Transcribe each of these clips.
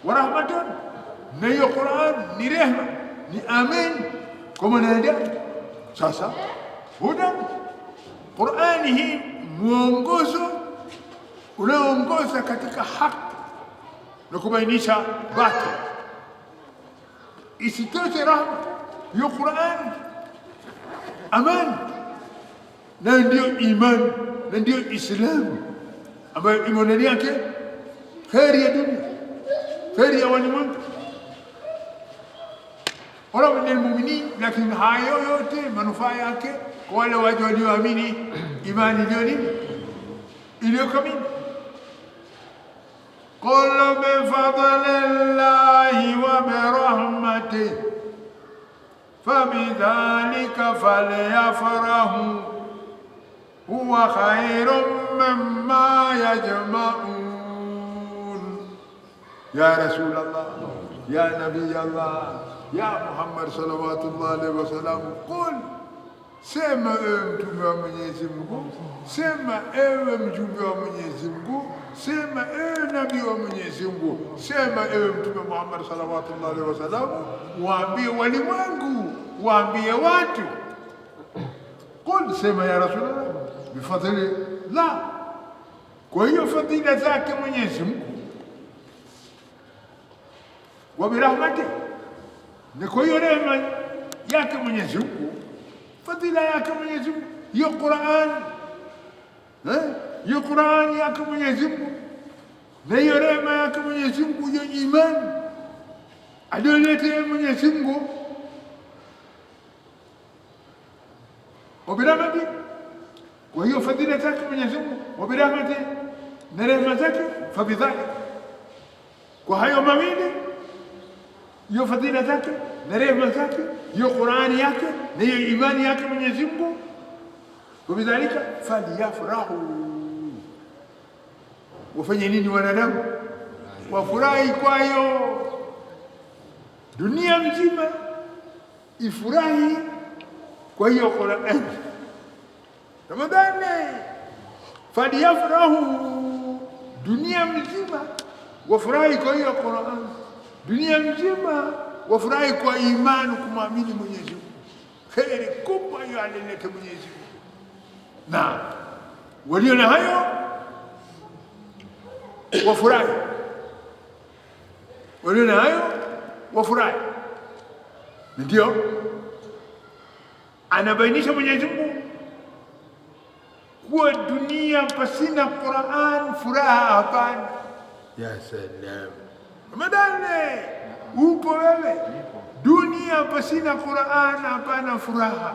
wa rahmatun, na hiyo Qur'an ni rehma, ni amin kwa mwanadamu. Sasa hudan, Qur'ani hii mwongozo unaoongoza katika haki na kubainisha batili. Isitoshe rahma, hiyo Qur'ani amani, na ndio imani na ndio Islamu ambayo imo ndani yake kheri ya dunia, kheri ya walimwengu, wala min almu'minin. Lakini hayo yote manufaa yake kwa wale watu walioamini imani iliyo nini, iliyokamili. Qul bifadlillahi wa birahmatihi fabidhalika falyafrahu huwa khairun mimma yajma'un. Ya Rasulallah, ya Nabii Allah, ya Muhammad salawatullahi alayhi wasallam, qul, sema ewe mtume wa Mwenyezi Mungu, sema ewe mjumbe wa Mwenyezi Mungu, sema ewe nabii wa Mwenyezi Mungu, sema ewe mtume Muhammad salawatullahi alayhi wasallam, waambie walimwengu, waambie watu. Qul, sema ya Rasulullah, bifadlillah, kwa hiyo fadhila zake Mwenyezi Mungu, wa birahmatihi, na kwa hiyo rehema yake Mwenyezi Mungu, fadhila yake Mwenyezi Mungu, hiyo Qur'an, hiyo Qur'an yake Mwenyezi Mungu, na hiyo rehema yake Mwenyezi Mungu, hiyo imani aliyoleta Mwenyezi Mungu, wa birahmatihi, kwa hiyo fadhila zake Mwenyezi Mungu, wa birahmatihi, na rehema zake, fabidhalika, kwa hayo mawili, hiyo fadhila zake na rehema zake, hiyo Qur'ani yake na hiyo imani yake Mwenyezi Mungu, wabidhalika falyafrahu, wafanye nini wanadamu? Wafurahi kwayo. Dunia mzima ifurahi kwa hiyo Qur'an. Ramadhani, falyafrahu, dunia mzima wafurahi kwa hiyo Qur'an, dunia mzima wafurahi kwa imani, kumwamini Mwenyezi Mungu. Kheri kubwa hiyo alileta Mwenyezi Mungu, na walio na hayo wafurahi, walio na hayo wafurahi. Ndio anabainisha Mwenyezi Mungu kuwa dunia pasina Qur'an furaha hapana. Ya salam, Ramadhani upo wewe, dunia pasina Qur'an hapana furaha,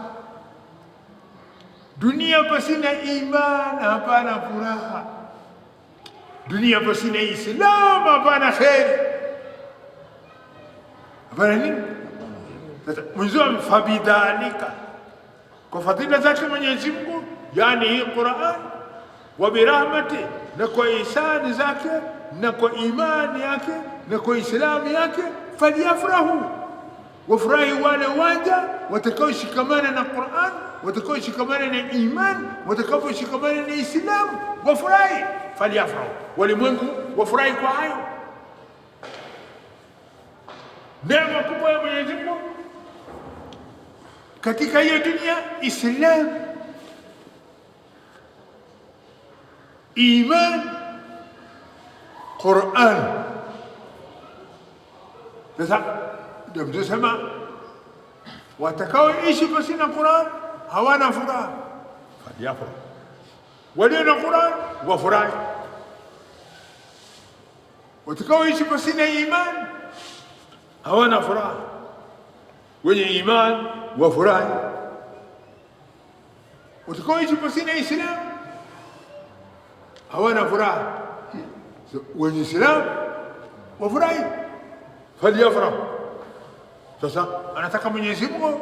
dunia pasina iman hapana furaha, dunia pasina Islam hapana kheri, hapana nini? Sasa Mwenyezi Mungu, fabidhalika, kwa fadhila zake Mwenyezi Mungu, yani hii Qur'an, wa birahmati, na kwa ihsani zake, na kwa imani yake, na kwa Islamu yake, falyafrahu, wafurahi wale waja watakaoshikamana na Qur'an, watakaoshikamana na iman, watakaoshikamana na Islamu, wafurahi. Falyafrahu, walimwengu wafurahi kwa hayo. Neema kubwa ya Mwenyezi Mungu katika hiyo dunia, Islam, iman, Qur'an. Sasa ndio mtusema watakaoishi pasina Qur'an hawana furaha. Falyafrahu, walio na Qur'an wafurahi. Watakaoishi pasina iman hawana furaha, wenye iman wafurahi. Watakaoishi pasina Islam hawana furaha, wenye Islam wafurahi. Falyafrahu. Sasa anataka Mwenyezi Mungu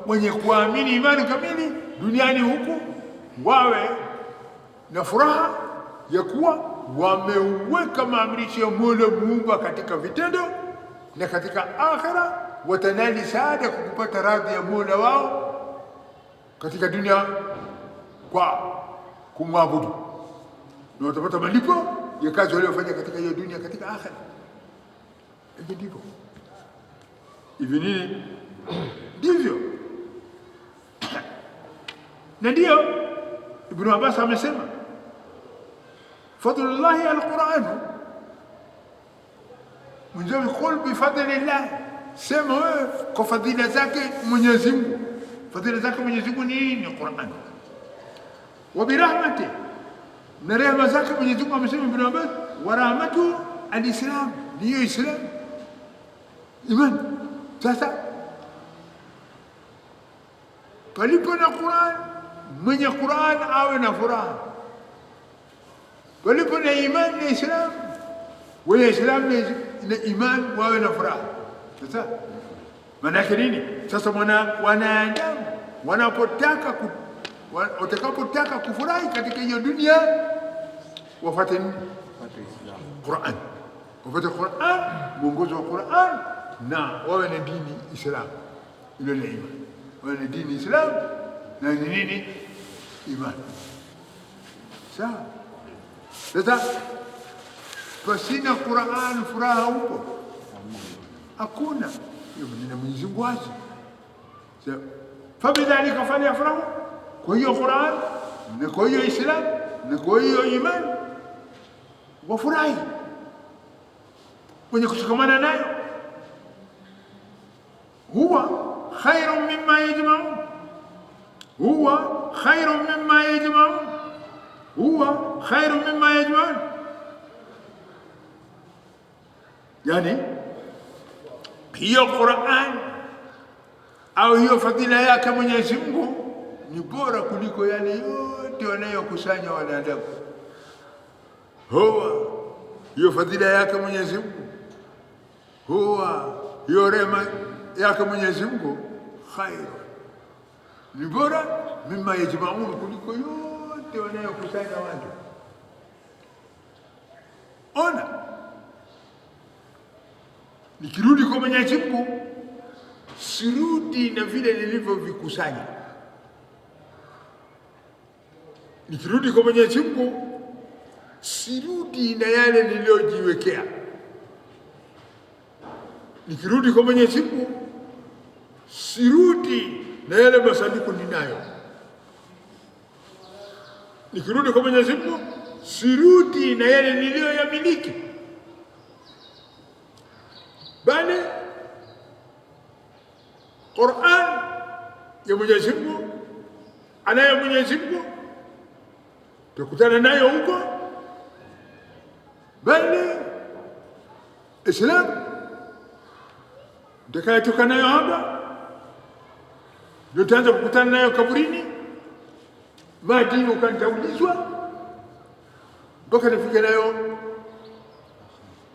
wenye kuamini imani kamili duniani huku wawe na furaha ya kuwa wameweka maamrisho ya Mola Muumba katika vitendo, na katika akhira watanali saada kwa kupata radhi ya Mola wao katika dunia kwa kumwabudu, na watapata malipo ya kazi waliofanya katika hiyo dunia, katika akhera. Hivi ndivyo hivi nini ndivyo. Na ndio Ibn Abbas amesema fadlullahi alquran, mwenyewe qul bifadlillah, sema wewe kwa fadhila zake Mwenyezi Mungu. Fadhila zake Mwenyezi Mungu ni nini? Qur'an. Wa birahmati, na rehema zake Mwenyezi Mungu amesema Ibn Abbas, wa rahmatu alislam, ndiyo Islam, iman. Sasa palipo na Qur'an, mwenye Qur'an awe na furaha. Palipo na iman na Islam, wenye Islam na iman wawe na furaha. Sasa maana yake nini? Sasa wanadamu watakapotaka kufurahi katika hiyo dunia, wafuate nini? Qur'an. Wafuate Qur'an, mwongozo wa Qur'an, na wawe na dini Islam, ile ni iman. Wawe na dini Islam na nini? Iman. Sawa. Sasa pasina Qur'an furaha huko hakuna. Hiyo ni Mwenyezi Mungu wazi. Fabidhalika falyafrahu, kwa hiyo Qur'an na kwa hiyo Islam na kwa hiyo iman wafurahi wenye kushikamana nayo. Huwa khairun mimma yajma'un, huwa khairun mimma yajma'un, huwa khairun mimma yajma'un. Yani hiyo Qur'an au hiyo fadhila yake Mwenyezi Mungu ni bora kuliko yale yote wanayokusanya wanadamu. Huwa hiyo fadhila yake Mwenyezi Mungu, huwa hiyo rehema yake Mwenyezi Mungu, khairu, ni bora mimma yajma'un, kuliko yote wanayokusanya watu. Ona, nikirudi kwa Mwenyezi Mungu sirudi na vile nilivyovikusanya. Nikirudi kwa Mwenyezi Mungu sirudi na yale niliyojiwekea. Nikirudi kwa Mwenyezi Mungu sirudi na yale masanduku ninayo. Nikirudi kwa Mwenyezi Mungu sirudi na yale niliyoyamiliki, bali Qur'an ya Mwenyezi Mungu, anayo Mwenyezi Mungu, tukutana nayo huko, bali Islam tutakayotoka nayo hapa ndio tutaanza kukutana nayo kaburini. Madini ukanitaulizwa mpaka nifike nayo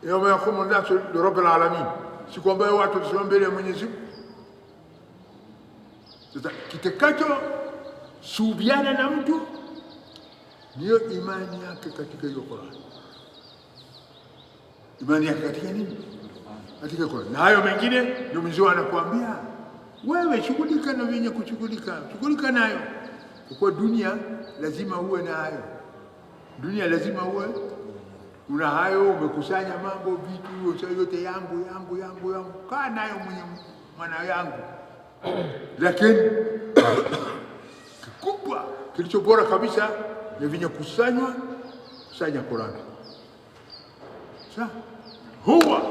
yawma yaqumu an-nasu li rabbil alamin, siku ambayo watu watasimama mbele ya Mwenyezi Mungu. Sasa kitakacho subiana na mtu niyo imani yake katika hiyo Qur'an. Imani yake katika nini? Katika Qur'an. Na hayo mengine ndio Mwenyezi Mungu anakuambia wewe shughulika na wenye kushughulika, shughulika nayo. Kwa dunia lazima uwe na hayo. Dunia lazima uwe una hayo, umekusanya mambo, vitu yote yangu, kaa nayo mwana yangu. Lakini kikubwa kilicho bora kabisa ni vinyo kusanya Qur'an. Sawa? Huwa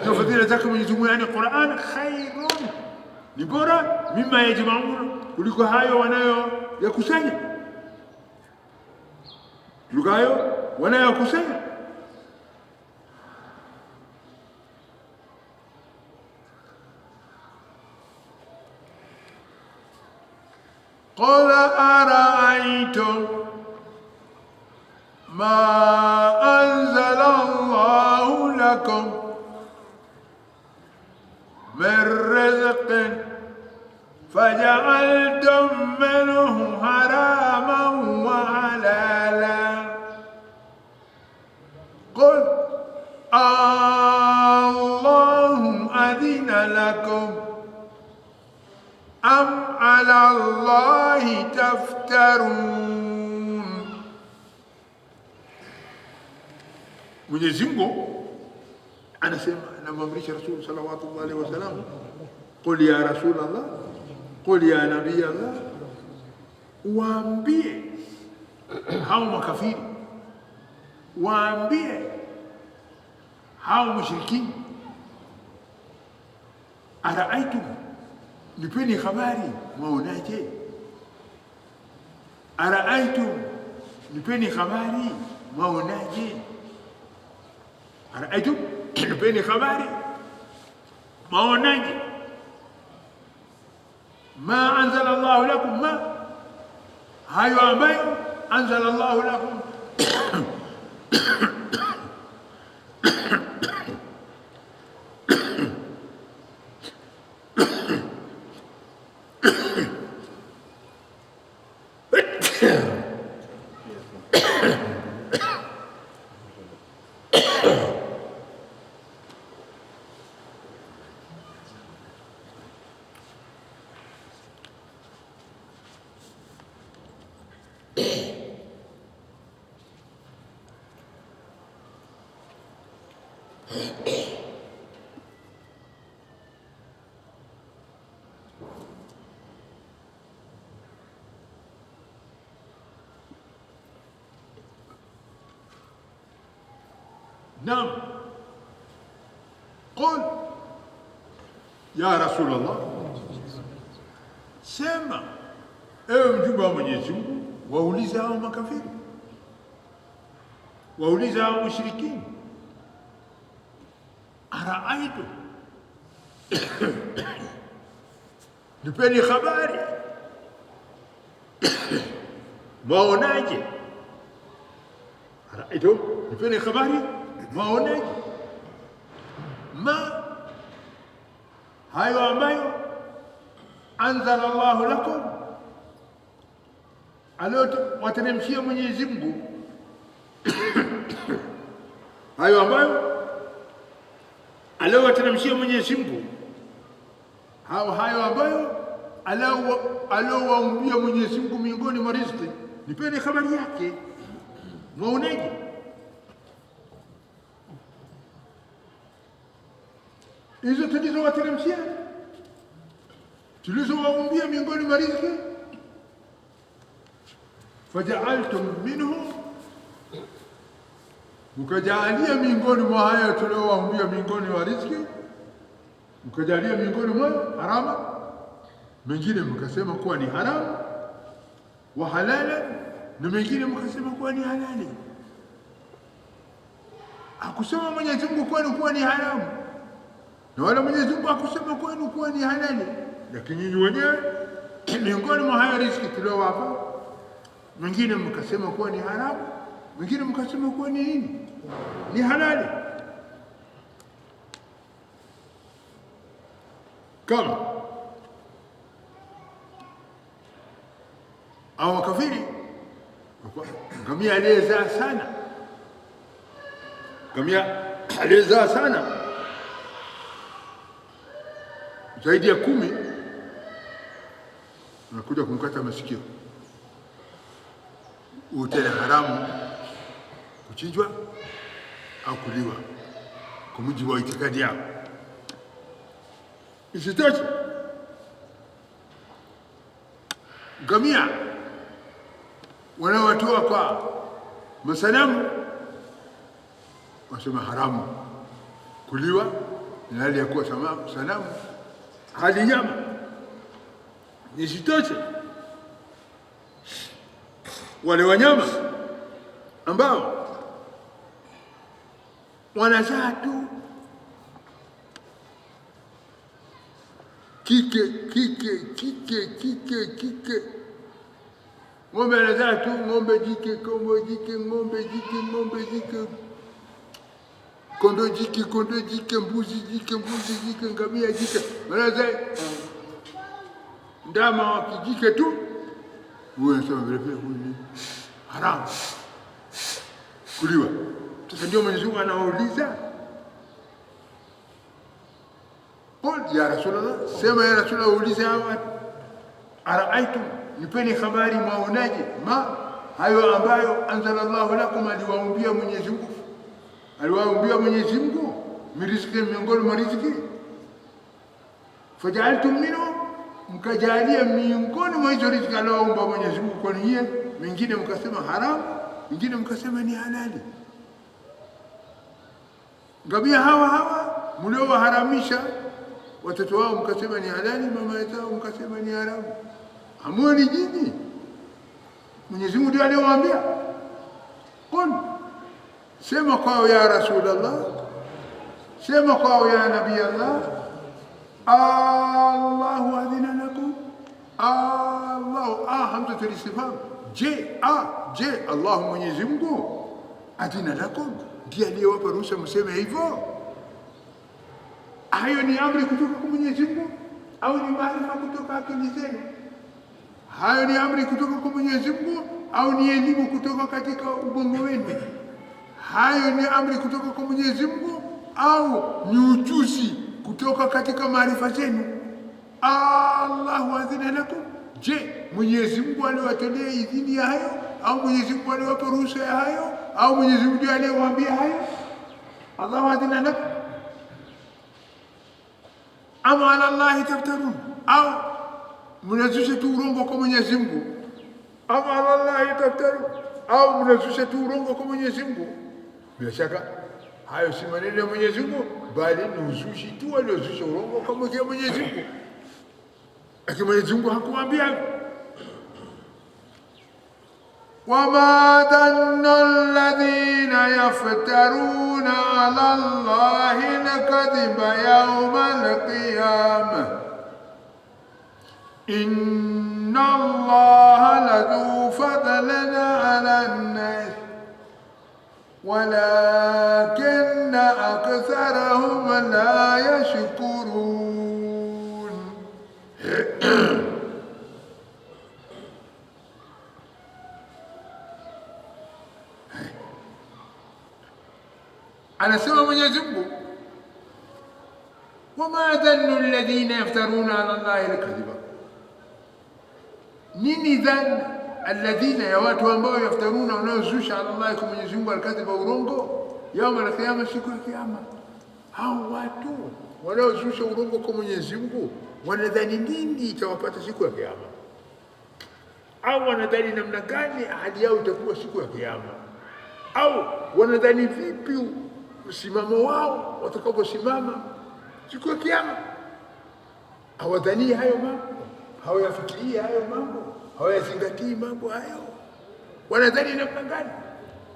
ndio fadhila zake Mwenyezi Mungu, yani Qur'an khairun, ni bora mimma yajma'un, kuliko hayo wanayo yakusanya, kuliko hayo wanayokusanya. قل أرأيتم ما أنزل الله لكم من رزق فجعلتم منه حراما وحلالا قل الله أذن لكم أم على الله تفترون Mwenyezi Mungu anasema, anamwamrisha Rasul sallallahu alaihi wasallam, qul ya Rasulullah, qul ya Nabii Allah, waambie hao makafiri, waambie hao mushrikini, araaitum, nipeni habari, mwaonaje? Araaitum, nipeni habari, mwaonaje? Araaitum, nipeni habari, mwaonaje? Ma anzala Allahu lakum, ma hayo ambayo anzala Allahu lakum نعم قل يا رسول الله sema ewe mjumbe wa Mwenyezi Mungu, wauliza hao makafiri, wauliza hao mushrikini, araaitu, nipeni habari, mwaonaje? Araaitu, nipeni habari, mwaonaje? Ma hayo ambayo anzala Allahu lakum, aliyowateremshia Mwenyezi Mungu, hayo ambayo aliyowateremshia Mwenyezi Mungu, hayo ambayo aliyowaambia Mwenyezi Mungu miongoni mwa riziki, nipeni habari yake, mwaonaje? Hizo tulizowateremshia, tulizowaambia miongoni mwa riziki, faja'altum minhu, mkajaalia miongoni mwa haya tuliowaambia miongoni mwa riziki, mkajalia miongoni mwa haramu, mengine mkasema kuwa ni haramu, wa halala, na mengine mkasema kuwa ni halali. Hakusema Mwenyezi Mungu kuwa ni haramu, na wala Mwenyezi Mungu hakusema kuwa ni halali, lakini nyinyi wenyewe miongoni mwa haya riziki tuliowapa, mengine mkasema kuwa ni haramu, mengine mkasema kuwa ni nini? Ni halali. Kama au makafiri, ngamia aliyezaa sana, ngamia aliyezaa sana zaidi ya 10, unakuja kumkata masikio, utele haramu kuchinjwa au kuliwa kwa mujibu wa itikadi yao. Isitoshe, ngamia wanaowatoa kwa masanamu wasema haramu kuliwa, na hali ya kuwa sanamu hali nyama. Isitoshe, wale wanyama ambao wanazaa tu kike, ng'ombe anazaa tu ng'ombe jike, kondoo jike, kondoo jike, mbuzi jike, ngamia jike, wanazaa ndama wa kijike tu, huyo anasema vile vile huyu ni haramu kuliwa. Sasa ndio Mwenyezi Mungu anawauliza, qul ya Rasulullah, sema ya Rasulullah, uulize hawa, araaitum, nipeni habari, mwaonaje? Ma hayo ambayo anzala Allahu lakum, aliwaambia Mwenyezi Mungu, aliwaambia Mwenyezi Mungu miriziki miongoni mwa riziki, faja'altum minhu, mkajalia miongoni mwa hizo riziki aliwaumba Mwenyezi Mungu kwa nyie, mingine mkasema haramu, mingine mkasema ni halali. Ngamia hawa mliowaharamisha watoto wao mkasema ni halali, mama yao mkasema ni haramu. Hamuoni nyinyi? Mwenyezi Mungu ndiye aliyowaambia, qul, sema kwao ya Rasulullah, sema kwao ya Nabii Allah, Allahu adhina lakum, Allahu hamzatul istifham, je Allah Mwenyezi Mungu adhina lakum, ndiye aliyewapa ruhusa mseme hivyo? Hayo ni amri kutoka kwa Mwenyezi Mungu au ni maarifa kutoka akili zenu? Hayo ni amri kutoka kwa Mwenyezi Mungu au ni elimu kutoka katika ubongo wenu? Hayo ni amri kutoka kwa Mwenyezi Mungu au ni ujuzi kutoka katika maarifa zenu? Allahu adhina lakum, je, Mwenyezi Mungu aliwatolea idhini ya hayo au Mwenyezi Mungu aliwapa ruhusa ya hayo au Mwenyezi Mungu ndiye aliyewaambia hayo? Allahu adhina lakum ama ala Allahi taftarun, au mnazusha tu urongo kwa Mwenyezi Mungu? Ama ala Allahi taftarun, au mnazusha tu urongo kwa Mwenyezi Mungu? Bila shaka hayo si maneno ya Mwenyezi Mungu, bali ni uzushi tu aliozusha urongo kwa Mwenyezi Mungu. Lakini Mwenyezi Mungu hakuambia. وما ظن الذين يفترون على الله الكذب يوم القيامة إن الله لذو فضل على الناس ولكن أكثرهم لا يشكرون. Anasema Mwenyezi Mungu, wama dhannu alladhina yaftaruna ala Allahi alkadhiba, nini dhanna alladhina, ya watu ambao yaftaruna, wanaozusha ala Allahi, kwa Mwenyezi Mungu, alkadhiba, urongo, yauma alqiyama, siku ya kiyama. Hao watu wanaozusha urongo kwa Mwenyezi Mungu wanadhani nini itawapata siku ya kiyama? Au wanadhani namna gani ahadi yao itakuwa siku ya kiyama? Au wanadhani vipi msimamo wao watakaposimama siku ya kiyama? Hawadhani hayo mambo, hawayafikirii hayo mambo, hawayazingatii mambo hayo. Wanadhani namna gani?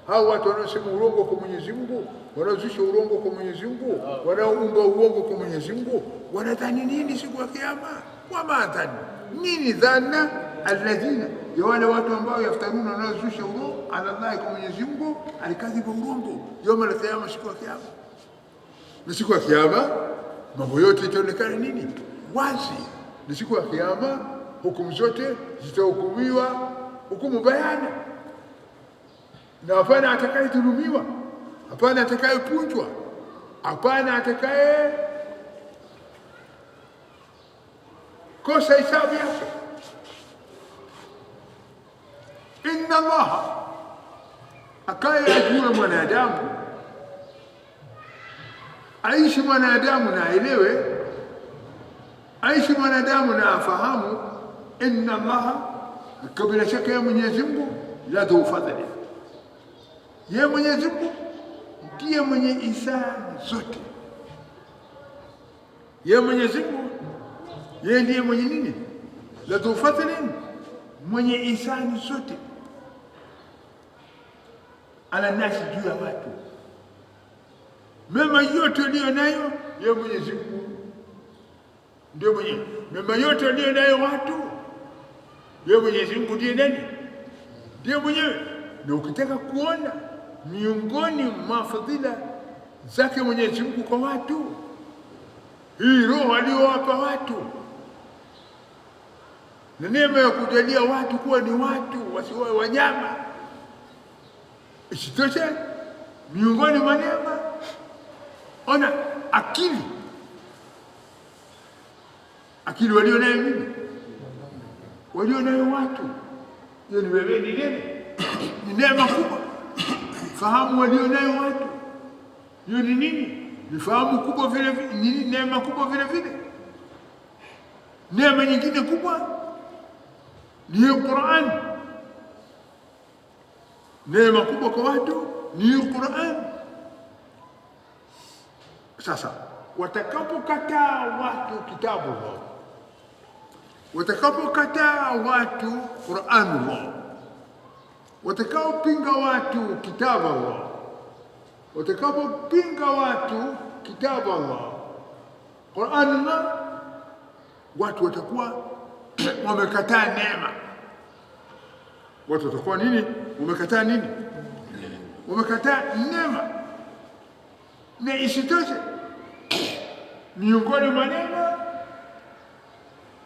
Hao watu wanaosema urongo kwa Mwenyezi Mungu, wanaozusha urongo kwa Mwenyezi Mungu, wanaoumba uongo kwa Mwenyezi Mungu, wanadhani nini siku ya kiyama? Wama dhani, nini dhana alladhina, ya wale watu ambao yaftaruna, wanaozusha urongo ala Allahi, kwa Mwenyezi Mungu, alikadhiba, urongo, yauma alqiyama, siku ya kiyama. Na siku ya kiyama mambo yote itaonekana nini? Wazi. Ni siku ya kiyama hukumu zote zitahukumiwa hukumu bayana, na hapana atakayedhulumiwa, hapana atakayepunjwa, hapana atakaye kosa hisabu yake. Inna Allaha, akaye ajue mwanadamu, aishi mwanadamu na aelewe, aishi mwanadamu na afahamu. Inna Allaha, kabila shaka ya Mwenyezi Mungu, la dhu fadhli, ya Mwenyezi Mungu ndiye mwenye ihsani zote. Ya Mwenyezi Mungu yeye ndiye mwenye nini? La dhu fadhli, mwenye ihsani zote, ala nasi, juu ya watu. Mema yote aliyo nayo ya Mwenyezi Mungu ndio mwenye mema yote aliyo nayo watu, ya Mwenyezi Mungu ndiye nani? Ndiye mwenyewe. Na ukitaka kuona miongoni mwa fadhila zake Mwenyezi Mungu kwa watu, hii roho aliyowapa watu na neema ya kujalia watu kuwa ni watu, wasiwe wanyama. Isitoshe, miongoni mwa neema, ona akili. Akili walio nayo nini? Walio nayo watu. Hiyo ni wewe, ni nini? Ni neema kubwa. Fahamu walio nayo watu. Hiyo ni nini? Ni fahamu kubwa vile vile, ni neema kubwa vile vile. Neema nyingine kubwa ni hiyo Qur'an. Neema kubwa kwa watu ni hiyo Qur'an. Sasa watakapokataa watu kitabu Allah, watakapokataa watu Qur'an Allah, watakaopinga watu kitabu Allah, watakapopinga watu kitabu Allah, Qur'an Allah, watu watakuwa wamekataa neema. Watu watakuwa nini? Wamekataa nini? Wamekataa neema. Na isitoshe, miongoni mwa neema,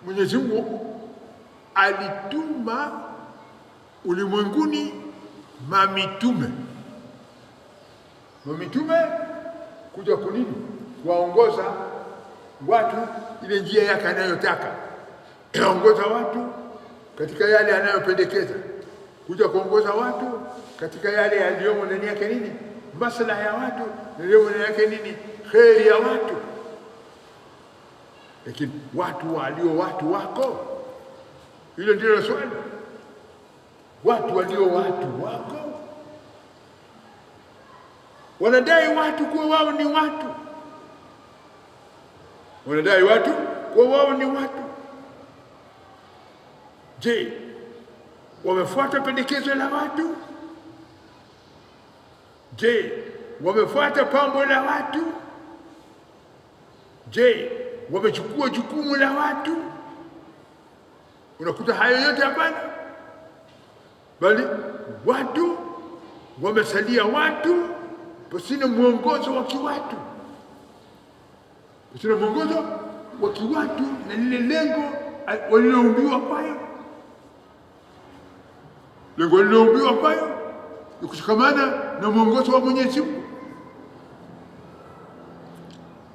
Mwenyezi Mungu alituma ulimwenguni mamitume. Mamitume kuja kunini? Kuwaongoza watu ile njia yake anayotaka, kuongoza watu katika yale anayopendekeza, kuja kuongoza watu katika yale yaliyomo ndani yake nini? Maslaha ya watu, yaliyomo ndani yake nini? Kheri ya watu. Lakini watu walio watu wako, hilo ndilo swali. Watu walio watu wako wanadai watu kuwa wao ni watu, wanadai watu kuwa wao ni watu. Je, wamefuata pendekezo la watu? Je, wamefuata pambo la watu? Je, wamechukua jukumu la watu? Unakuta hayo yote hapana, bali watu wamesalia watu pasina mwongozo wa kiwatu, pasina mwongozo wa kiwatu na lile lengo waliloumbiwa kwayo. Lengo waliloumbiwa kwayo ni kushikamana na mwongozo wa Mwenyezi Mungu.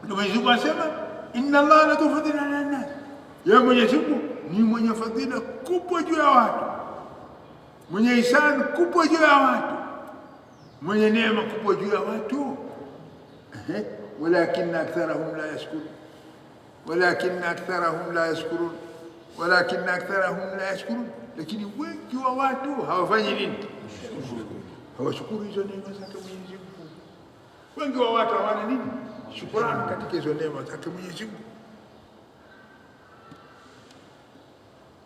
Na Mwenyezi Mungu asema, inna Allah la tufadhila ala nas, ya Mwenyezi Mungu ni mwenye fadhila kubwa juu ya watu, mwenye ihsani kubwa juu ya watu, mwenye neema kubwa juu ya watu. Walakinna aktharahum la yashkurun, walakinna aktharahum la yashkurun, walakinna aktharahum la yashkurun. Lakini wengi wa watu hawafanyi nini? Hawashukuru hizo neema zake Mwenyezi Mungu. Wengi wa watu hawana nini? Shukrani katika hizo neema zake Mwenyezi Mungu.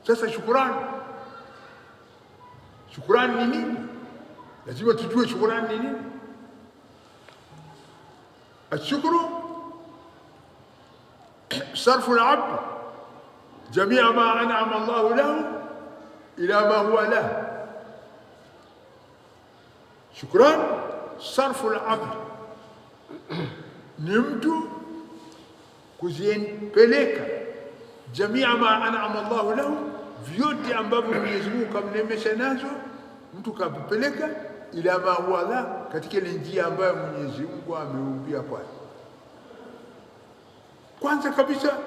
Sasa shukrani ni nini? Lazima tujue shukrani ni nini. Ashukuru sarfu al-abd jamia ma an'ama Allahu lahu ila ma huwa lahu. Shukran sarfu al-abd ni mtu kuzipeleka jamia ma an'ama Allahu lahu, vyote ambavyo Mwenyezi Mungu kamnemesha nazo, mtu kapeleka ila ma huwa la, katika ile njia ambayo Mwenyezi Mungu ameumbia kwayo. Kwanza kabisa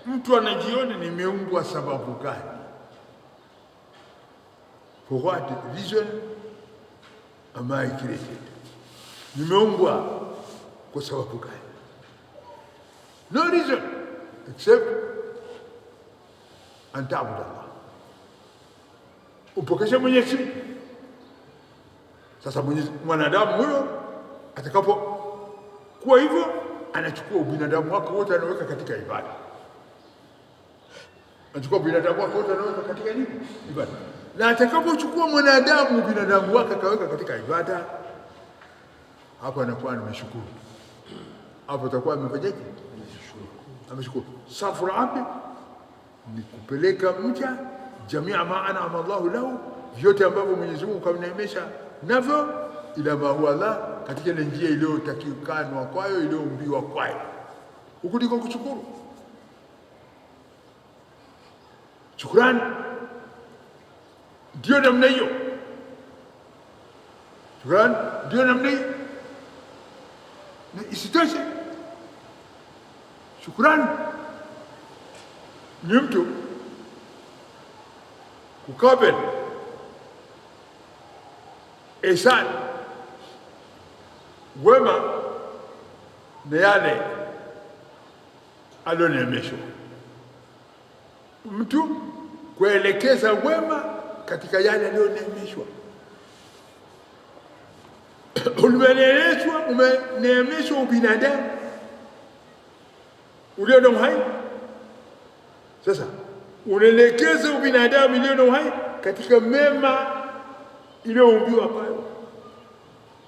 mtu anajiona nimeumbwa sababu gani? For what reason am I created? Nimeumbwa kwa sababu gani? No reason except an ta'budu Allah, upokeshe Mwenyezi Mungu. Sasa mwanadamu huyo atakapo kuwa hivyo, anachukua ubinadamu wake wote anaweka katika ibada. Anachukua ubinadamu wake wote anaweka katika nini? Ibada. Na atakapochukua mwanadamu ubinadamu wake akaweka katika ibada, hapo anakuwa ameshukuru. Hapo atakuwa amefanyaje? Ameshukuru. Safra api ni kupeleka mja jamia ma an'ama Allahu lahu, vyote ambavyo Mwenyezi Mungu kamneemesha navyo, ila ma huwa la, katika ile njia iliyotakikanwa kwayo, iliyoumbiwa kwayo. Huku ndiko kushukuru. Shukrani ndio namna hiyo. Shukrani ndio namna hiyo. Na isitoshe, shukrani ni mtu kukabili ihsan, wema na yale alioneemeshwa. Mtu kuelekeza wema katika yale alioneemeshwa. Umeneemeshwa ubinadamu ulio na uhai. Sasa unaelekeza ubinadamu ulio na uhai katika mema iliyoumbiwa kwayo,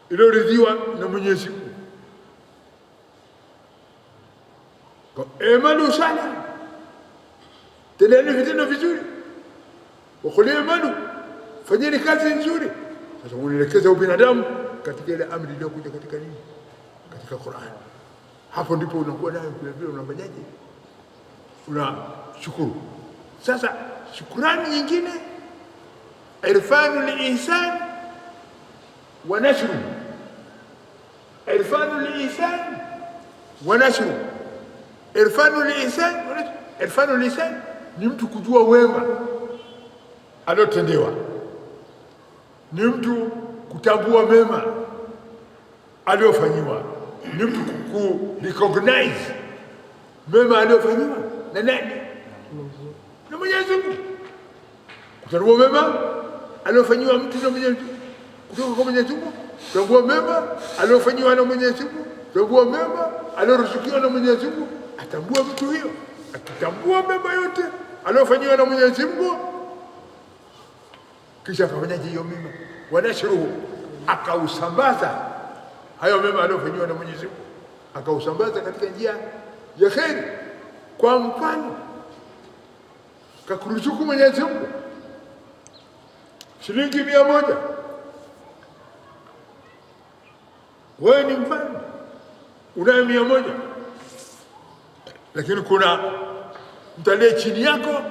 iliyoridhiwa na Mwenyezi Mungu. Emalu salih, tendeni vitendo vizuri. Wakuli emalu, fanyeni kazi nzuri. Sasa unaelekeza ubinadamu katika ile amri iliyokuja katika nini? Katika Qur'an. Hapo ndipo unakuwa nayo vile vile unafanyaje? Unashukuru. Sasa shukrani nyingine, irfanul ihsan wa nashru. Irfanul ihsan wa nashru. Irfanul ihsan ni mtu kujua wema aliotendewa, ni mtu kutambua mema aliofanyiwa, ni mtu recognize mema aliofanyiwa na nani? Na Mwenyezi Mungu. Kutambua mema aliofanyiwa mtu na Mwenyezi Mungu, kutoka kwa Mwenyezi Mungu. Kutambua mema aliofanyiwa na Mwenyezi Mungu, kutambua mema alioruzukiwa na Mwenyezi Mungu. Atambua mtu hiyo, akitambua mema yote aliofanyiwa na Mwenyezi Mungu, kisha akafanyaje hiyo mema? Wanashruhu, akausambaza hayo mema aliofanyiwa na Mwenyezi Mungu, akausambaza katika njia ya kheri. Kwa mfano, kakuruzuku Mwenyezi Mungu shilingi 100, wewe ni mfano, unayo 100, lakini kuna mtu aliye chini yako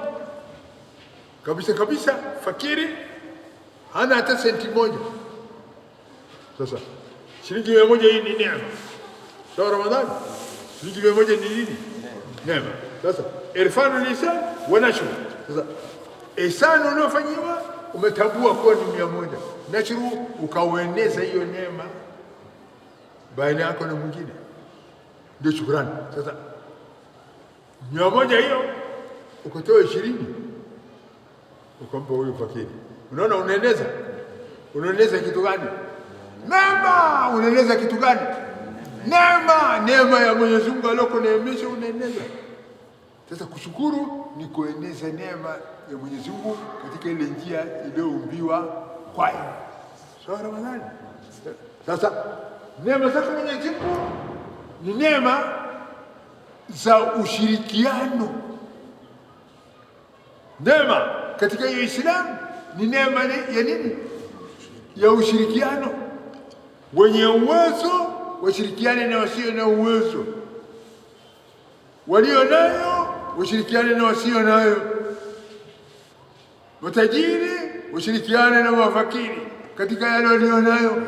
kabisa kabisa, fakiri, hana hata senti moja. Sasa shilingi 100 hii ni neema. Sawa Ramadhani, shilingi 100 ni nini? Neema. Sasa irfanul ihsan wa nashru. Sasa ihsan unaofanyiwa umetambua kuwa ni 100, nashru ukaueneza hiyo neema baina yako na mwingine, ndio shukrani. Sasa 100 hiyo ukatoa 20 ukampa huyu fakiri. Unaona unaeneza kitu gani? Neema. Unaeneza kitu gani? Neema ya Mwenyezi Mungu aliyokuneemesha unaeneza. Sasa kushukuru ni kueneza neema ya Mwenyezi Mungu katika ile njia iliyoumbiwa kwayo. Sawa Ramadhani. Sasa neema za Mwenyezi Mungu ni neema za ushirikiano. Neema katika Uislamu ni neema ya nini? Ya ushirikiano. Wenye uwezo washirikiane na wasio na uwezo, walio nayo washirikiane na wasio nayo, matajiri washirikiane na mafakiri katika yale walio nayo.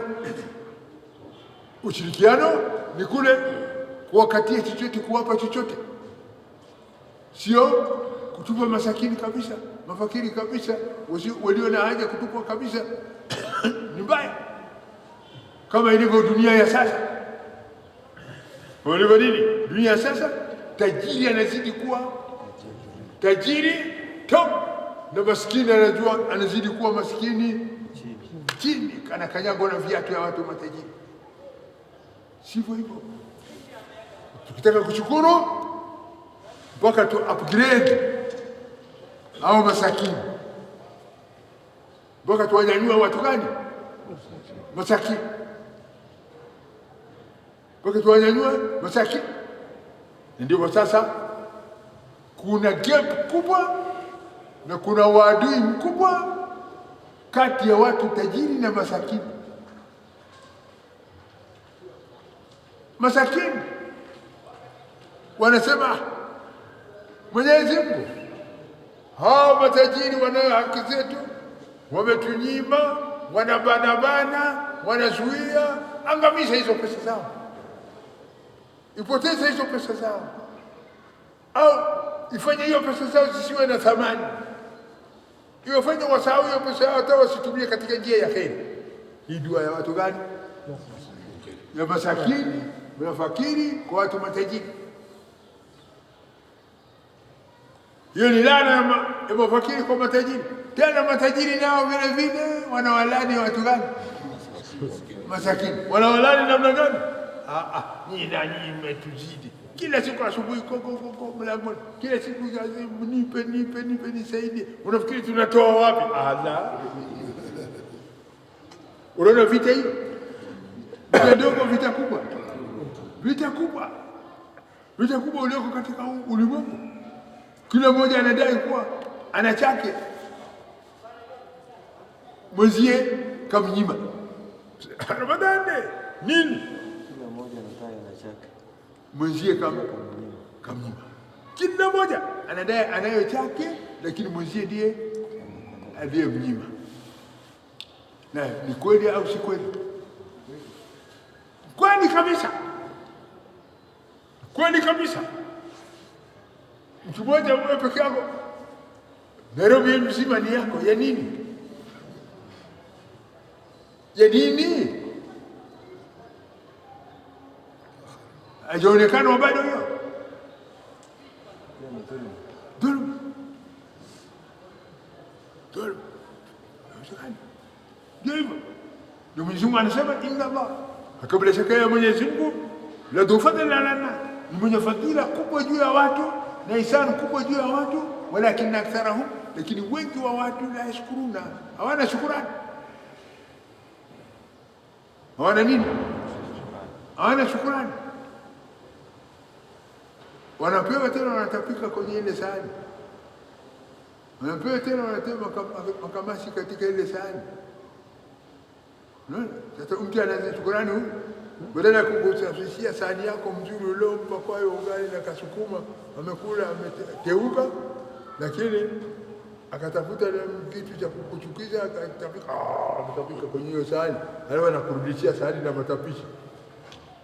Ushirikiano ni kule kuwakatia chochote, kuwapa chochote, sio kutupa masakini kabisa, mafakiri kabisa, walio na haja kutupwa kabisa. Ni mbaya, kama ilivyo dunia ya sasa. Walivyo nini? Dunia ya sasa, tajiri anazidi kuwa tajiri top, na maskini anazidi kuwa maskini chini, anakanyagwa na viatu ya watu matajiri. Sivyo hivyo. Tukitaka kushukuru mpaka tu upgrade au masakini, mpaka tuwanyanyua watu gani? Masakini. Mpaka tuwanyanyua masakini. Ndivyo sasa kuna gap kubwa na kuna uadui mkubwa kati ya watu tajiri na masakini. Masakini wanasema Mwenyezi Mungu, hao matajiri wanayo haki zetu, wametunyima, wanabanabana, wanazuia. Angamisha hizo pesa zao, ipoteze hizo pesa zao, au ifanye hiyo pesa zao zisiwe na thamani, iwafanye wasahau hiyo pesa yao, hata wasitumie katika njia ya kheri. Hii dua ya watu gani? Ya masakini mnafakiri kwa watu matajiri. Hiyo ni laana ya mafakiri kwa matajiri. Tena matajiri nao vile vile wanawalani watu gani? Masakini. Wanawalani namna gani? Nyinyi na nyinyi mmetuzidi. Kila siku asubuhi koko mlangoni. Kila siku nipe nisaidie. Unafikiri tunatoa wapi? Allah. Unaona vita hiyo? Vita ndogo, vita kubwa. Vita kubwa. Vita kubwa ulioko katika ulimwengu. Kila mmoja anadai kuwa ana chake. Mwenzie kamnyima. Ramadhani nini? Kila mmoja anadai ana chake. Mwenzie kamnyima. Kila mmoja anadai anayo chake, lakini mwenzie ndiye aliyemnyima. Na ni kweli au si kweli? Kweli kabisa. Kweli kabisa. Mtu mmoja wewe peke yako, Nairobi mzima ni yako, ya nini? Ya nini? Hajaonekana bado hiyo. Dhulma. Ndio hivyo. Ndio Mwenyezi Mungu anasema inna Allah, kabla shaka ya Mwenyezi Mungu la dhufadhila lana, ni mwenye fadhila kubwa juu ya watu na ihsan kubwa juu ya watu, walakin aktharahum, lakini wengi wa watu la yashkuruna, hawana shukrani. Hawana nini? Hawana shukrani. Wanapewa tena wanatapika kwenye ile sahani. Wanapewa tena wanatema makamasi katika ile sahani. Sasa mtu anaanza shukrani huyu, badala ya kukusafishia sahani yako mzuri uliompa kwa hiyo ugali na kasukuma, amekula ameteuka, lakini akatafuta kitu cha kukuchukiza, akatapika kwenye hiyo sahani, alafu anakurudishia sahani na matapishi.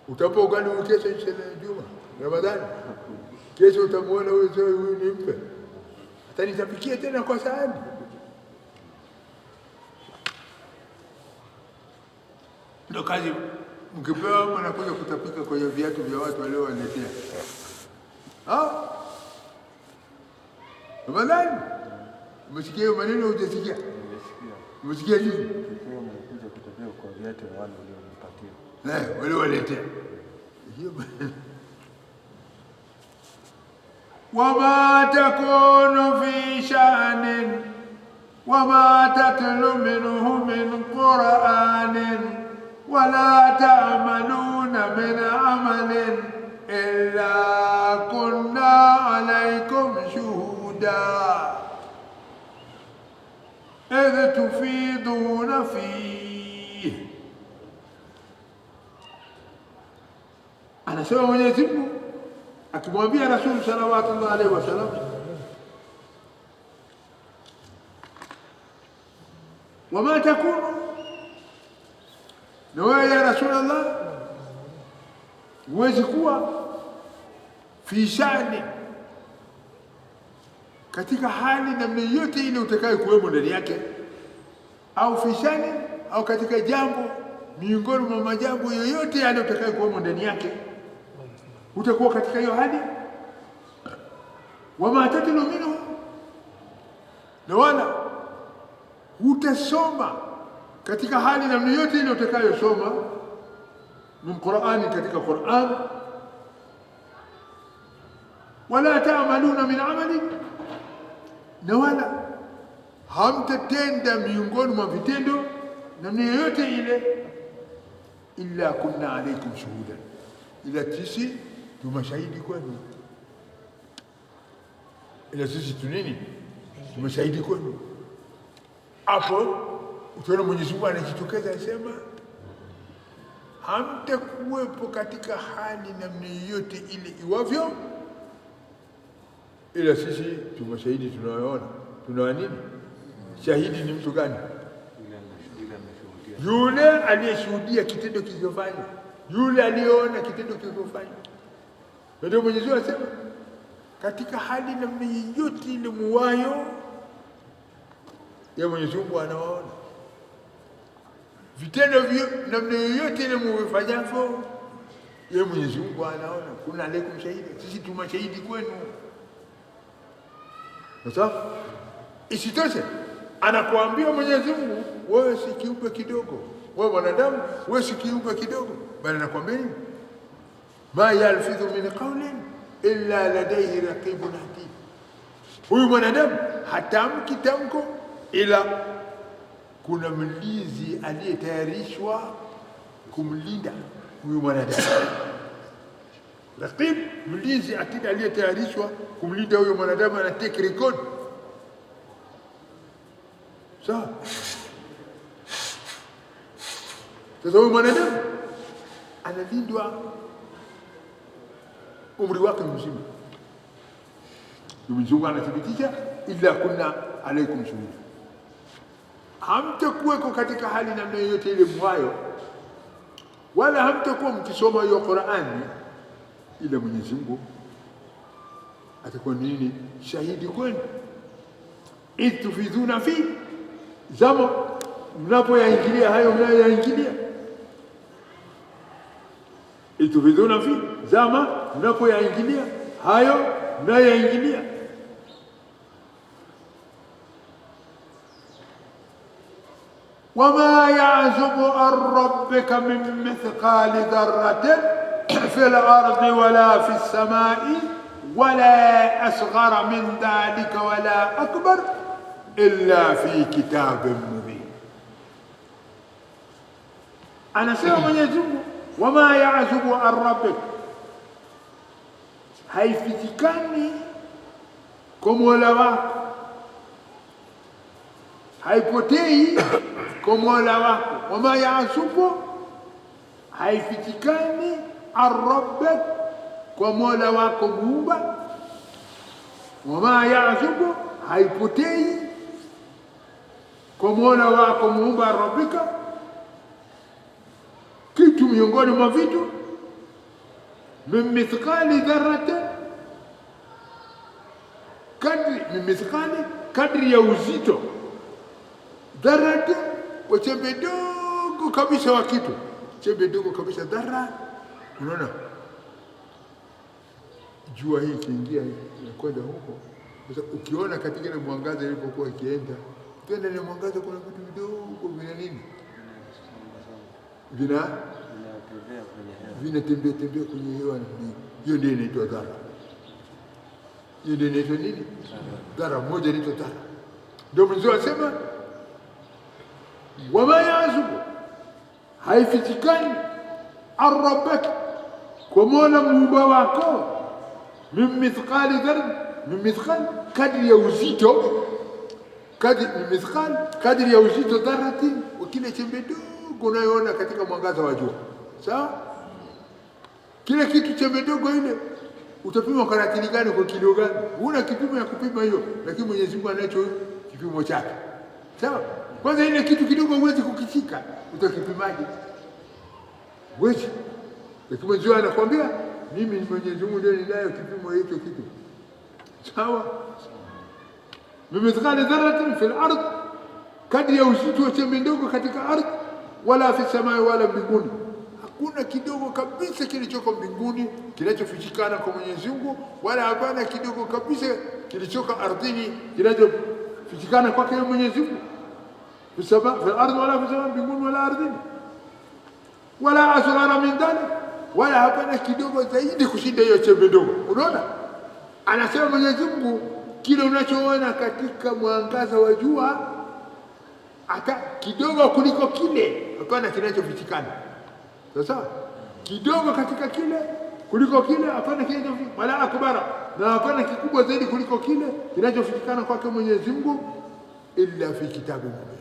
Utapa ugali kesho Juma Ramadhani, kesho utamuona huyu nimpe, atanitapikia tena kwa sahani. Ndio kazi mkipewa, mnakuja kutapika kwenye viatu vya watu waliowaletea. Ramadhani, umesikia hiyo maneno? Hujasikia? Umesikia nini? Mnakuja kutapika kwa viatu vya wale waliompatia, waliowaletea. Wama takunu fi sha'nin wama tatlu minhu min Qur'anin wala ta'maluna min amalin illa kunna alaykum shuhuda idh tufiduna fihi. Anasema Mwenyezi Mungu akimwambia Rasul sallallahu alaihi wasallam, wama takunu, na wewe ya Rasulullah huwezi kuwa fi shani, katika hali namna yote ile utakayo kuwemo ndani yake, au fi shani, au katika jambo miongoni mwa majambo yoyote yale utakayo kuwemo ndani yake, utakuwa katika hiyo hali. Wama tatlu minhu, na wala utasoma katika hali namna yote ile utakayosoma min Qur'ani, katika Qur'an. Wala ta'maluna min amali, na wala hamtatenda miongoni mwa vitendo namna yote ile, illa kunna alaykum shuhudan, ila sisi tumashahidi kwenu. Ila sisi tunini? Tumashahidi kwenu. Hapo utaona Mwenyezi Mungu anajitokeza anasema, hamtakuwepo katika hali namna yote ile iwavyo, ila sisi tumashahidi tunayoona. Tunawa nini? Shahidi ni mtu gani? Yule aliyeshuhudia kitendo kilichofanywa, yule aliyeona kitendo kilichofanywa. Ndio Mwenyezi Mungu anasema katika hali namna yote ile muwayo, ya Mwenyezi Mungu anaona vitendo namna yote ile muwafanyavyo, Yeye Mwenyezi Mungu anaona, kuna alaikum shahidi, sisi tu mashahidi kwenu. Sasa isitoshe anakuambia Mwenyezi Mungu, wewe si kiumbe kidogo, wewe mwanadamu, wewe si kiumbe kidogo, bali anakuambia nini? Ma yalfidhu min qawlin illa ladayhi raqibun atid. Huyu mwanadamu hatamki tamko ila kuna mlinzi aliyetayarishwa kumlinda huyu mwanadamu. Raqib, mlinzi akidi aliyetayarishwa kumlinda huyu mwanadamu, ana take record. Sawa. Sasa huyu mwanadamu analindwa umri wake mzima. Mwenyezi Mungu anathibitisha illa kunna alaikum shuhuda, hamtakuweko katika hali namna yoyote ile mwayo, wala hamtakuwa mkisoma hiyo Qur'ani ila Mwenyezi Mungu atakuwa nini? Shahidi kwenu. Itufidhuna fi, zama mnapoyaingilia hayo mnayoyaingilia. Itufidhuna fi, zama mnapoyaingilia hayo mnayoyaingilia. وما يعزب عن ربك من مثقال ذرة في الأرض ولا في السماء ولا أصغر من ذلك ولا أكبر إلا في كتاب مبين. أنا سأقول Mwenyezi Mungu, وما يعزب عن ربك, haifitikani kwa Mola wako, haipotei kwa Mola wako. Wama yaasubu, haifitikani arrabbak, kwa Mola wako muumba. Wama yaasubu, haipotei kwa Mola wako muumba arrabbika, kitu miongoni mwa vitu min mithqali dharratin, kadri ya uzito, dharratin, wa chembe dogo kabisa wa kitu, chembe dogo kabisa, dharra. Unaona jua hii ikiingia inakwenda huko, sasa ukiona katika ile mwangaza ilipokuwa ikienda, kwenda ile mwangaza kuna vitu vidogo vina nini, vinatembea tembea kwenye hewa. Hiyo ndio inaitwa dhara. Hiyo ndio inaitwa nini? Dhara. Moja inaitwa dhara. Ndio Mwenyezi Mungu asema wama yazubu, haifichikani arrabbak, kwa Mola muumba wako, min mithqali dharra, min mithqal, kadri ya uzito, kadri ya uzito dharrati, wa kile chembe dogo unayoona katika mwangaza wa jua. Sawa? Kile kitu chembe dogo ile utapima kwa ratili gani, kwa kilo gani? Huna kipimo ya kupima hiyo, lakini Mwenyezi Mungu anacho kipimo chake. Sawa? Kwanza ile kitu kidogo huwezi kukishika, utakipimaje? Huwezi. Lakini Mwenyezi Mungu anakuambia mimi Mwenyezi Mungu ndio ninayo kipimo hicho kitu. Sawa? Mimithqali dharratin fil ardh, kadri ya uzito wa chembe ndogo katika ardhi, wala fi samai, wala mbinguni. Hakuna kidogo kabisa kilichoko mbinguni kinachofichikana kwa Mwenyezi Mungu, wala hapana kidogo kabisa kilichoko ardhini kinachofichikana kwake Mwenyezi Mungu. Fi ardhi wala fi samai, mbinguni wala ardhini. Wala asghara min dhalik, wala hapana kidogo zaidi kushinda hiyo chembe ndogo. Unaona? Anasema Mwenyezi Mungu kile unachoona katika mwangaza wa jua, hata kidogo kuliko kile hapana kinachofichikana. Sasa kidogo katika kile kuliko kile hapana kinachofichikana, wala akbara, na hapana kikubwa zaidi kuliko kile kinachofichikana kwake Mwenyezi Mungu, illa fi kitabin mubin,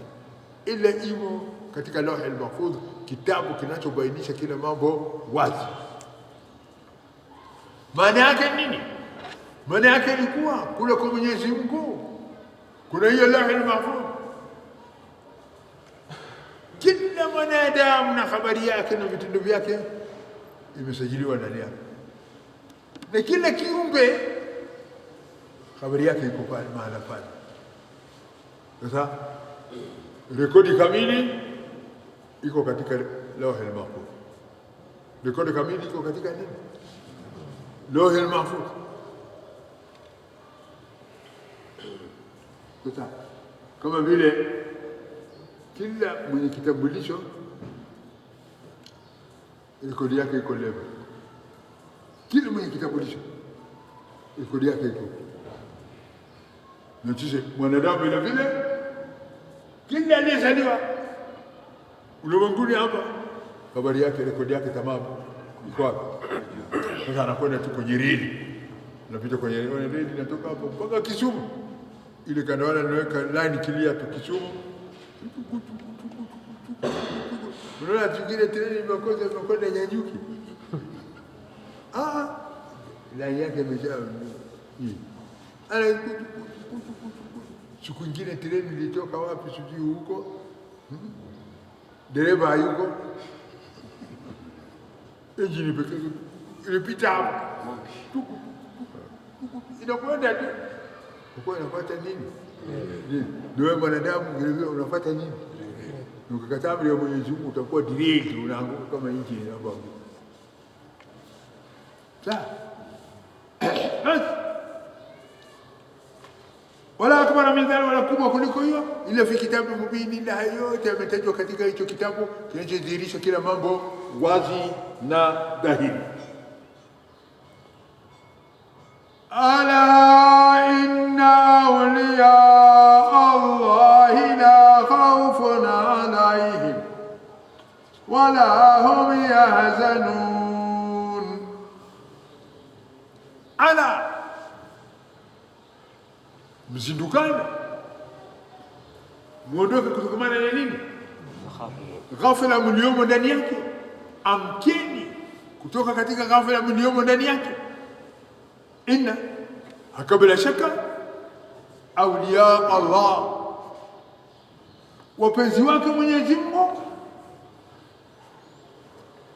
illa imo katika Lauh al-Mahfudh, kitabu kinachobainisha kila mambo wazi. Maana yake nini? Maana yake ni kuwa kule kwa Mwenyezi Mungu kuna hiyo Lauh al-Mahfudh, kila mwanadamu na habari yake na vitendo vyake imesajiliwa ndani yake, na kila kiumbe habari yake iko pale mahala pale. Sasa rekodi kamili iko katika Lauh al-Mahfudh. Rekodi kamili iko katika nini? Lauhul Mahfuz. Sasa kama vile kila mwenye kitambulisho rekodi yake iko level. Kila mwenye kitambulisho rekodi yake iko. Na sisi mwanadamu vile vile kila aliyezaliwa ulimwenguni hapa habari yake, rekodi yake tamamu iko hapo. Sasa anakwenda tu kwenye reli, unapita kwenye reli inatoka hapo mpaka Kisumu. Ile kanawala inaweka line clear tu Kisumu. Unaona zingine treni imekwenda Nyanyuki. Line yake imejaa hii. Siku nyingine treni ilitoka wapi sijui huko. Dereva hayuko. Injini pekee ilipita hapo. Inakwenda tu. Uko unafuata nini? Ndio mwanadamu vile vile unafuata nini? Ukikataa amri ya Mwenyezi Mungu utakuwa direct unaanguka kama injini hapo. Sawa? Wala akbar min dhalika, wala kubwa kuliko hiyo, ila fi kitabu mubin, na yote yametajwa katika hicho kitabu kinachodhihirisha kila mambo wazi na dhahiri. Ala inna awliya Allahi la khawfun alayhim wala hum yahzanun. Ala, mzindukane, muondoke kutokamana na nini? Ghafla mliomo ndani yake. Amkeni kutoka katika ghafla mliomo ndani yake. Inna, hakabila shaka, awliya Allah, wapenzi wake Mwenyezi Mungu,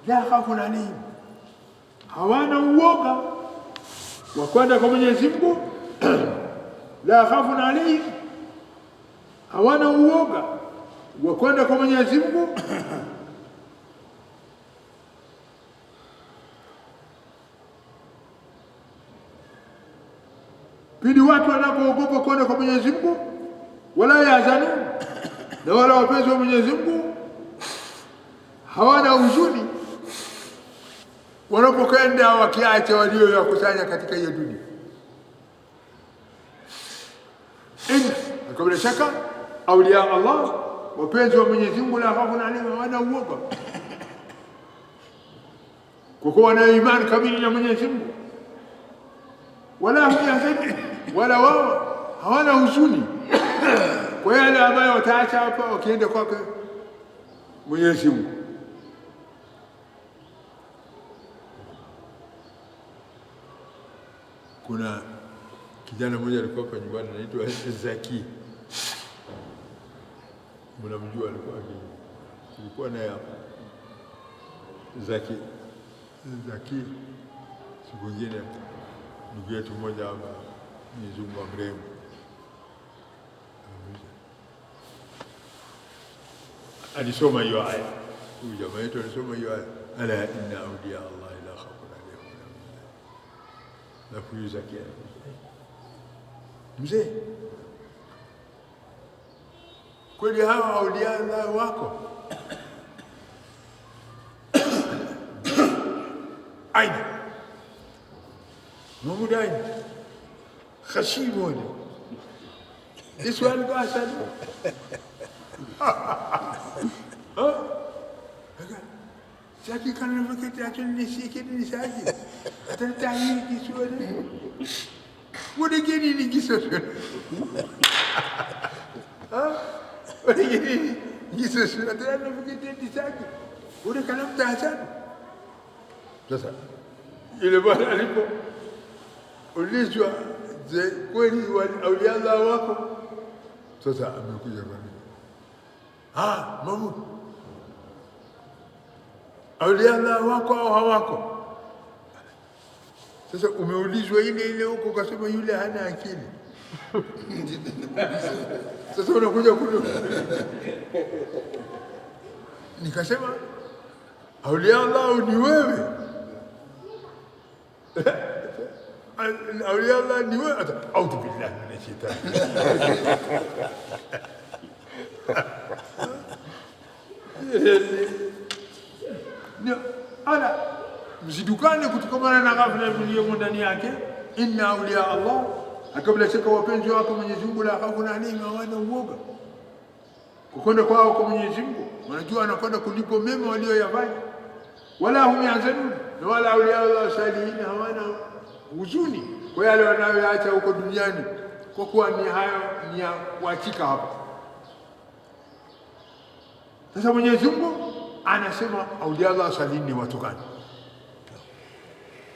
la khawfun alayhim, hawana uoga wa kwenda kwa Mwenyezi Mungu. La khawfun alayhim, hawana uoga wa kwenda kwa Mwenyezi Mungu. Pindi watu wanapoogopa kwenda kwa Mwenyezi Mungu, wala yahzanun, na wala wapenzi wa Mwenyezi Mungu hawana huzuni wanapokwenda wakiacha walioyakusanya katika hiyo dunia. Kabla shaka awliya Allah, wapenzi wa Mwenyezi Mungu, la khawfun alayhim, hawana uoga, kwa kuwa wana imani kamili na Mwenyezi Mungu. Wala hum yahzanun, wala wao hawana huzuni kwa yale ambayo wataacha hapa wakienda kwake Mwenyezi Mungu. Kuna kijana mmoja alikuwa hapa nyumbani anaitwa Zaki. Mnamjua, alikuwa naye hapa. Zaki siku nyingine ndugu yetu mmoja hapa Mzungu mrembo alisoma hiyo aya. Huyu jamaa yetu alisoma hiyo aya, ala inna awliya Allah la khawfun alayhim na kuuliza kia mzee, kweli hawa awliya Allah wako? Aina Mahmud aina khashimoni iswali kwa asali Zaki kana wakati atunishike nisaji atatahiri kiswali wodegeni ni kiswali wodegeni kiswali atatahiri wakati nisaji wodekana mtahasani. Sasa ile bwana alipo ulizwa, je, kweli awliya Allah wako? Sasa amekuja kwa nini? Mahmud, awliya Allah wako au hawako? Sasa umeulizwa ile huko ukasema yule hana akili. Sasa unakuja nikasema Aulia Allah ni wewe. Aulia Allah ni wewe. Audhu billahi minash shaitani. Ala msidukane kutokana na ghafla iliyomo ndani yake. Inna aulia Allah, akabla shaka wapenzi wako Mwenyezi Mungu, la khawfun alayhim, hawana uoga kukwenda kwao kwa Mwenyezi Mungu, wanajua anakwenda kulipo mema walioyafanya. Wala hum yahzanun, na wala aulia Allah salihin, hawana huzuni kwa yale wanayoacha huko duniani, kwa kuwa ni hayo ni ya kuachika hapa. Sasa Mwenyezi Mungu anasema aulia Allah salihin ni watu gani?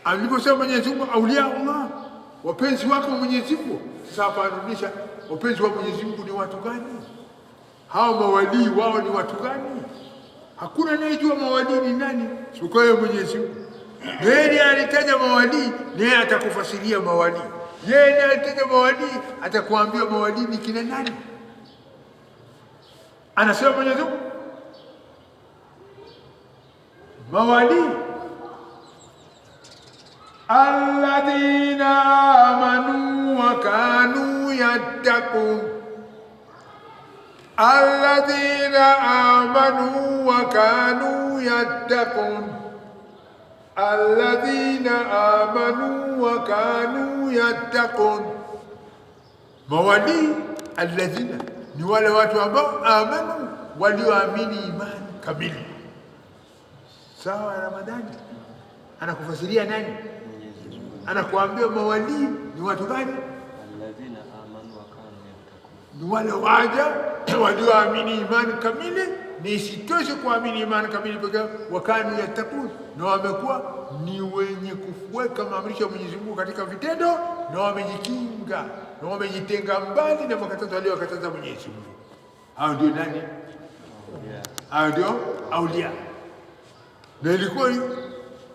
Aliposema Mwenyezi Mungu aulia Allah, wapenzi wako Mwenyezi Mungu, sasa hapa anarudisha wapenzi wa Mwenyezi Mungu ni watu gani? Hao mawalii wao ni watu gani? Hakuna anayejua mawalii ni nani isipokuwa yeye Mwenyezi Mungu. Yeye alitaja mawalii, naye atakufasiria mawalii. Yeye alitaja mawalii, atakuambia mawalii ni kina nani. Anasema Mwenyezi Mungu mawalii alladhina amanu wa kanu yattaqun, alladhina amanu wa kanu yattaqun, alladhina amanu wa kanu yattaqun. Mawalii alladhina ni wale watu ambao amanu, walioamini imani kamili. Sawa. Ramadhani anakufasiria nani? Anakuambia mawalii ni watu gani? Alladhina amanu wa kanu yattaqun, ni wale waja walioamini imani kamili. Ni isitoshe kuamini imani kamili pekee, wakanu yattaqun, na wamekuwa ni wenye kufuata maamrisho ya Mwenyezi Mungu katika vitendo, na wamejikinga na wamejitenga mbali na makatazo aliyokataza Mwenyezi Mungu. Hao ndio nani? Hao ndio aulia. Na ilikuwa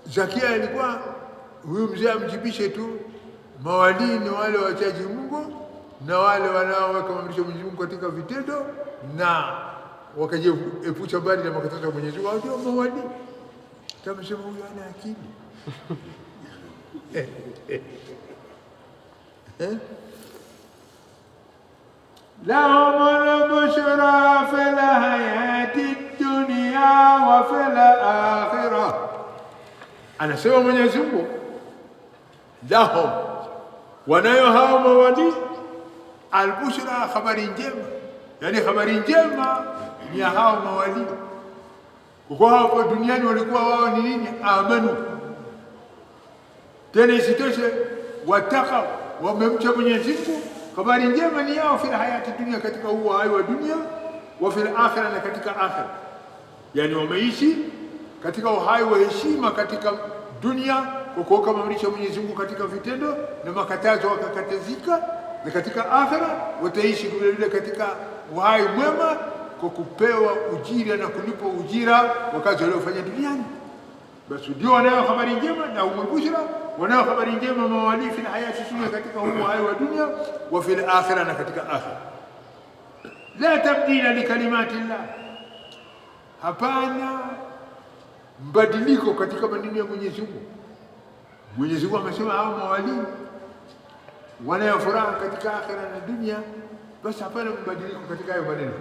Zakia ilikuwa huyu mzee amjibishe tu, mawalii ni wale wachaji Mungu na wale wanaoweka maamrisho ya Mwenyezi Mungu katika vitendo na wakajiepusha mbali na makatazo ya Mwenyezi Mungu. Ndio mawalii. Tamsema huyu ana akili. Lahumul bushra fil hayati dunya wa fil akhirah. Anasema Mwenyezi Mungu lahum, wanayo hao mawalii albushra, habari njema. Yani habari njema ni ya hao mawalii. Kwa hapo duniani walikuwa wao ni nini? Amanu. Tena isitoshe wataka, wamemcha Mwenyezi Mungu. Habari njema ni yao fil hayati dunia, katika huu uhai wa dunia, wa fil akhirah, na katika akhirah. Yani wameishi katika uhai wa heshima katika dunia kwa kuoka maamrisho ya Mwenyezi Mungu katika vitendo na makatazo wakakatazika, na katika akhirah wataishi vile vile katika uhai mwema kwa kupewa ujira na kulipwa ujira wa kazi waliofanya duniani. Basi ndio wanayo habari njema na umubushra, wanayo habari njema mawalii fil hayati dunia, katika huu uhai wa dunia, wa fil akhirah, na katika akhirah. La tabdila li kalimati llah, hapana mbadiliko katika maneno ya Mwenyezi Mungu. Mwenyezi Mungu amesema hao mawalii wanayo furaha katika akhirah na dunia, basi hapana mbadiliko katika hayo maneno.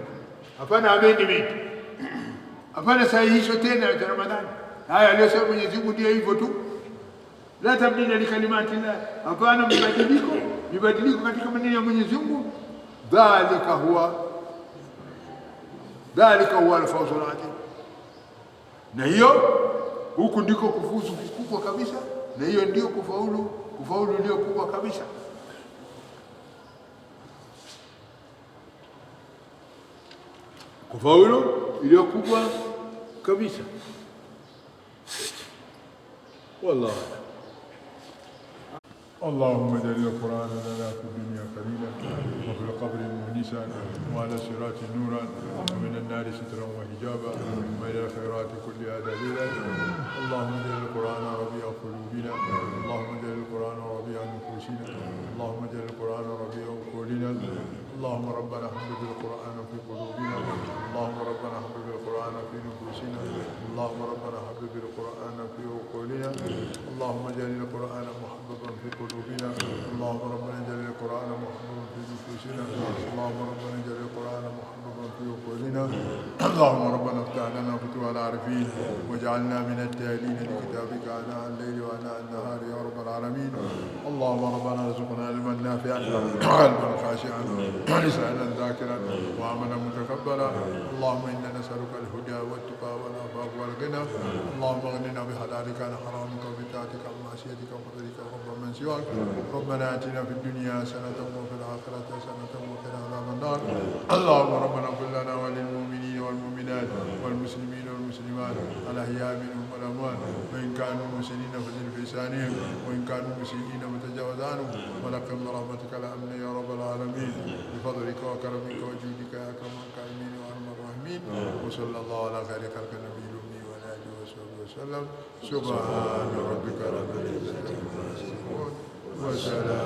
Hapana amendment, hapana sahihisho tena ya Ramadhani. Haya aliyosema Mwenyezi Mungu ndio hivyo tu. La tabdila li kalimati llah, hapana mibadiliko katika maneno ya Mwenyezi Mungu. Dhalika huwa al-fawzul adhim. Na hiyo huku ndiko kufuzu kukubwa kabisa, na hiyo ndio kufaulu ndio kubwa kabisa. Kufaulu iliyo kubwa kabisa. Wallahi. اللهم اجعل القرآن لنا في الدنيا خليلا وفي القبر مونسا وعلى الصراط نورا ومن النار سترا وحجابا وإلى الخيرات كلها دليلا. اللهم اجعل القرآن ربيع قلوبنا، اللهم اجعل القرآن ربيع نفوسنا، اللهم اجعل القرآن ربيع قلوبنا. اللهم ربنا حبب القرآن في قلوبنا، اللهم ربنا حبب القرآن في نفوسنا، اللهم ربنا حبب اللهم ربنا افتح لنا فتوح العارفين واجعلنا من التالين لكتابك آناء الليل وآناء النهار يا رب العالمين. اللهم ربنا ارزقنا علما نافعا وقلبا خاشعا ولسانا ذاكرا وعملا متقبلا. اللهم انا نسالك الهدى والتقى والعفاف والغنى. اللهم اغننا بحلالك عن حرامك وبطاعتك عن معصيتك وفضلك ورب من سواك. ربنا اتنا في الدنيا حسنة وفي الآخرة حسنة وقنا عذاب النار. اللهم ربنا اغفر لنا وللمؤمنين والمؤمنات والمسلمين والمسلمات الأحياء منهم والأموات، وإن كانوا مسلمين فزد في لسانهم وإن كانوا مسلمين فتجاوز عنهم ولقم برحمتك الأمن يا رب العالمين بفضلك وكرمك وجودك يا أكرم الأكرمين وأرحم الراحمين. وصلى الله على خير خلق النبي الأمي وعلى آله وصحبه وسلم. سبحان ربك رب العزة عما يصفون وسلام